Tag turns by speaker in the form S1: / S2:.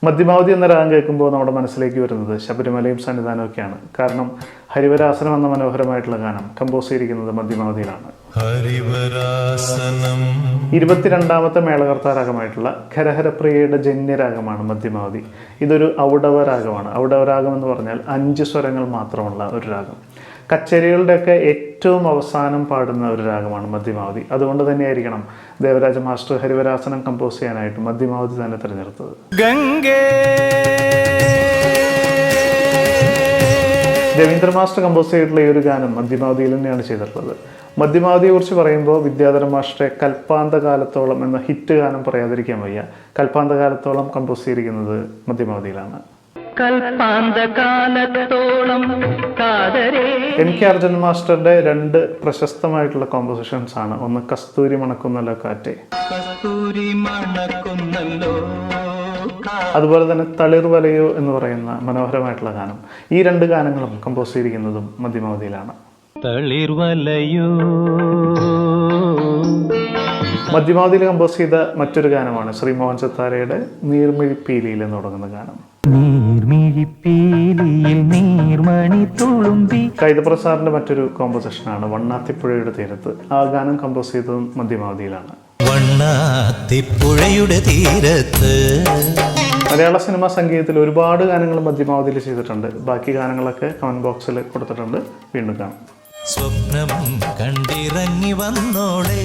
S1: മധ്യമാവധി എന്ന രാഗം കേൾക്കുമ്പോൾ നമ്മുടെ മനസ്സിലേക്ക് വരുന്നത് ശബരിമലയും സന്നിധാനമൊക്കെയാണ്. കാരണം ഹരിവരാസനം എന്ന മനോഹരമായിട്ടുള്ള ഗാനം കമ്പോസ് ചെയ്തിരിക്കുന്നത് മധ്യമാവധിയിലാണ്. 22ാമത്തെ മേളകർത്താ രാഗമായിട്ടുള്ള ഖരഹരപ്രിയയുടെ ജന്യരാഗമാണ് മധ്യമാവധി. ഇതൊരു ഔഡവ രാഗമാണ്. ഔഡവ രാഗം എന്ന് പറഞ്ഞാൽ 5 സ്വരങ്ങൾ മാത്രമുള്ള ഒരു രാഗം. കച്ചേരികളുടെയൊക്കെ ഏറ്റവും അവസാനം പാടുന്ന ഒരു രാഗമാണ് മധ്യമാവധി. അതുകൊണ്ട് തന്നെയായിരിക്കണം ദേവരാജ മാസ്റ്റർ ഹരിവരാസനം കമ്പോസ് ചെയ്യാനായിട്ട് മധ്യമാവധി തന്നെ തിരഞ്ഞെടുത്തത്. രവീന്ദ്ര മാസ്റ്റർ കമ്പോസ് ചെയ്തിട്ടുള്ള ഈ ഒരു ഗാനം മധ്യമാവധിയിൽ തന്നെയാണ് ചെയ്തിട്ടുള്ളത്. മധ്യമാവധിയെക്കുറിച്ച് പറയുമ്പോൾ വിദ്യാധര മാസ്റ്ററെ കൽപ്പാന്തകാലത്തോളം എന്ന ഹിറ്റ് ഗാനം പറയാതിരിക്കാൻ വയ്യ. കൽപ്പാന്തകാലത്തോളം കമ്പോസ് ചെയ്തിരിക്കുന്നത് മധ്യമാവധിയിലാണ്. എം കെ അർജുനൻ മാസ്റ്ററുടെ 2 പ്രശസ്തമായിട്ടുള്ള കോമ്പോസിഷൻസ് ആണ്. ഒന്ന് കസ്തൂരി മണക്കുന്നല്ലോ കാറ്റേ, അതുപോലെ തന്നെ തളിർ വലയോ എന്ന് പറയുന്ന മനോഹരമായിട്ടുള്ള ഗാനം. ഈ 2 ഗാനങ്ങളും കമ്പോസ് ചെയ്തിരിക്കുന്നതും മധ്യമാവധിയിലാണ്. മധ്യമാവധിയിൽ കമ്പോസ് ചെയ്ത മറ്റൊരു ഗാനമാണ് ശ്രീ മോഹൻ സിത്താരയുടെ നീർമിഴിപ്പീലിയിൽ എന്ന് തുടങ്ങുന്ന ഗാനം. കൈതപ്രസാദിന്റെ മറ്റൊരു കോമ്പോസിഷനാണ് വണ്ണാത്തിപ്പുഴയുടെ തീരത്ത്. ആ ഗാനം കമ്പോസ് ചെയ്തതും മധ്യമാവധിയിലാണ്.
S2: വണ്ണാത്തിപ്പുഴയുടെ തീരത്ത്.
S1: മലയാള സിനിമാ സംഗീതത്തിൽ ഒരുപാട് ഗാനങ്ങൾ മധ്യമാവധിയിൽ ചെയ്തിട്ടുണ്ട്. ബാക്കി ഗാനങ്ങളൊക്കെ കമന്റ് ബോക്സിൽ കൊടുത്തിട്ടുണ്ട്. വീണ്ടും കാണാം.
S2: സ്വപ്നം കണ്ടിറങ്ങി വന്നോളേ.